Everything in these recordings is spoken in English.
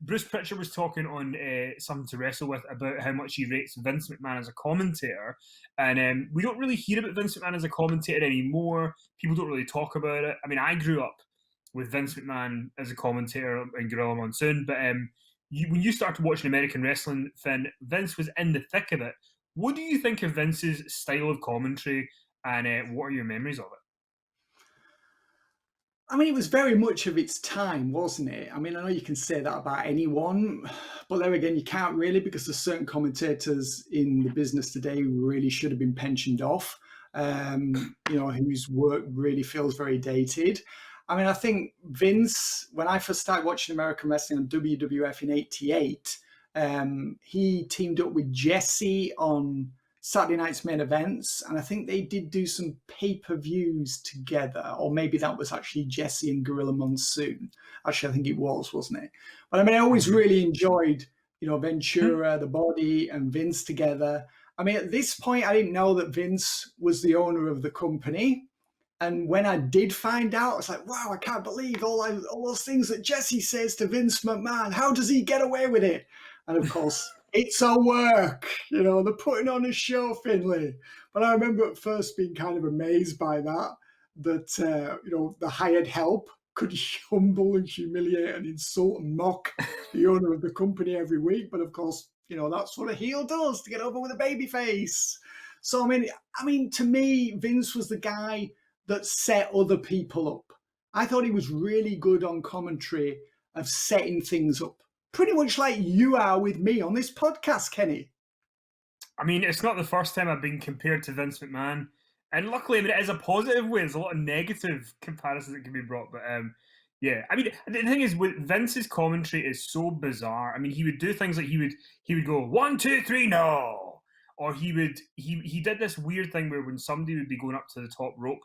Bruce Pritchard was talking on Something to Wrestle With about how much he rates Vince McMahon as a commentator, and we don't really hear about Vince McMahon as a commentator anymore. People don't really talk about it. I mean, I grew up with Vince McMahon as a commentator in Gorilla Monsoon, but when you started watching American wrestling, Finn, Vince was in the thick of it. What do you think of Vince's style of commentary, and what are your memories of it? I mean, it was very much of its time, wasn't it? I mean, I know you can say that about anyone, but there again, you can't really, because there's certain commentators in the business today who really should have been pensioned off, whose work really feels very dated. I mean, I think Vince, when I first started watching American wrestling on WWF in '88, he teamed up with Jesse on Saturday Night's Main Events, and I think they did do some pay-per-views together, or maybe that was actually Jesse and Gorilla Monsoon. Actually, I think it was, wasn't it? But I mean, I always really enjoyed, Ventura, the Body, and Vince together. I mean, at this point, I didn't know that Vince was the owner of the company. And when I did find out, I was like, wow, I can't believe all those things that Jesse says to Vince McMahon. How does he get away with it? And of course, it's a work, they're putting on a show, Finlay. But I remember at first being kind of amazed by that the hired help could humble and humiliate and insult and mock the owner of the company every week. But of course, that's what a heel does to get over with a baby face. So, I mean, to me, Vince was the guy that set other people up. I thought he was really good on commentary of setting things up. Pretty much like you are with me on this podcast, Kenny. I mean, it's not the first time I've been compared to Vince McMahon. And luckily, I mean, it is a positive way. There's a lot of negative comparisons that can be brought. But yeah, I mean, the thing is, with Vince's commentary is so bizarre. I mean, he would do things like he would go 1, 2, 3, no, or he did this weird thing where when somebody would be going up to the top rope,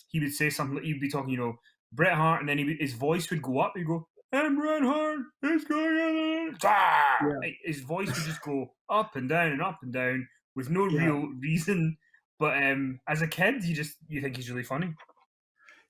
he would say something like, he'd be talking, Bret Hart, and then his voice would go up. He'd go, "And Bret Hart is going on." Yeah. His voice would just go up and down with no real reason. But as a kid, you think he's really funny.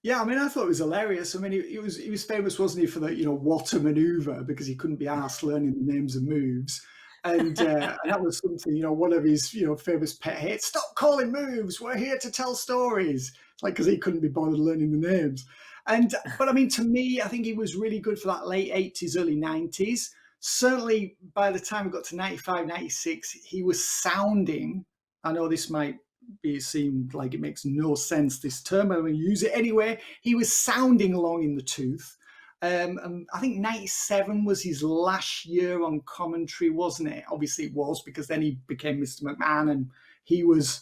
Yeah, I mean, I thought it was hilarious. I mean, he was famous, wasn't he, for the what a maneuver, because he couldn't be asked learning the names of moves. And that was something, one of his, famous pet hates. Stop calling moves. We're here to tell stories. It's like, because he couldn't be bothered learning the names. But I mean, to me, I think he was really good for that late 80s, early 90s. Certainly by the time we got to 95, 96, he was sounding, I know this might seem like it makes no sense, this term, but I'm going to use it anyway. He was sounding long in the tooth. And I think 97 was his last year on commentary, wasn't it? Obviously it was, because then he became Mr. McMahon and he was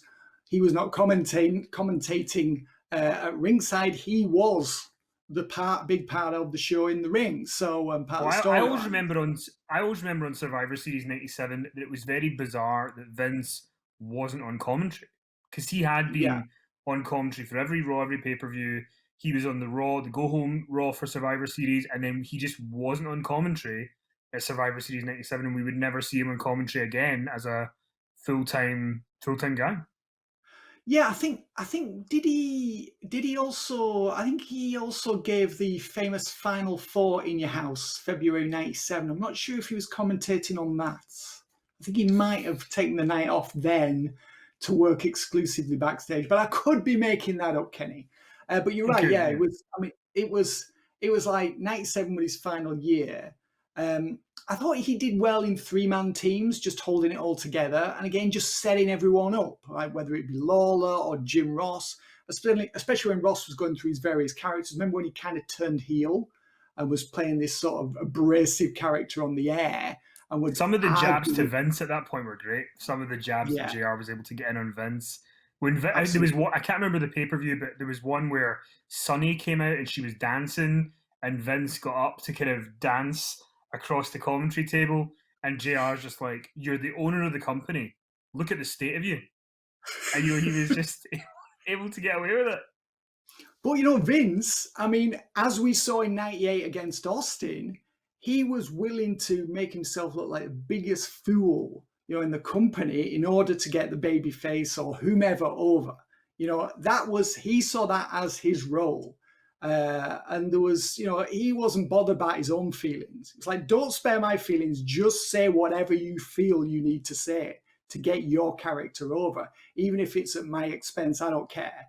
not commentating at ringside. He was the big part of the show in the ring. So part of the story. I always remember on Survivor Series 97 that it was very bizarre that Vince wasn't on commentary, because he had been on commentary for every Raw, every pay-per-view. He was on the go-home Raw for Survivor Series, and then he just wasn't on commentary at Survivor Series 97, and we would never see him on commentary again as a full-time guy. Yeah, I think did he also, I think he also gave the famous Final Four in Your House, February 97. I'm not sure if he was commentating on that. I think he might have taken the night off then to work exclusively backstage, but I could be making that up, Kenny. But you're right, yeah. It was. I mean, it was like 97 was his final year. I thought he did well in 3-man teams, just holding it all together, and again, just setting everyone up, like whether it be Lawler or Jim Ross, especially when Ross was going through his various characters. Remember when he kind of turned heel and was playing this sort of abrasive character on the air? And some of the jabs to Vince at that point were great. Some of the jabs that JR was able to get in on Vince. When there was one, I can't remember the pay-per-view, but there was one where Sunny came out and she was dancing, and Vince got up to kind of dance across the commentary table, and JR's just like, "You're the owner of the company. Look at the state of you." And he was just able to get away with it. But Vince, I mean, as we saw in 98 against Austin, he was willing to make himself look like the biggest fool, in the company in order to get the babyface or whomever over. He saw that as his role. And there was, he wasn't bothered about his own feelings. It's like, don't spare my feelings. Just say whatever you feel you need to say to get your character over. Even if it's at my expense, I don't care.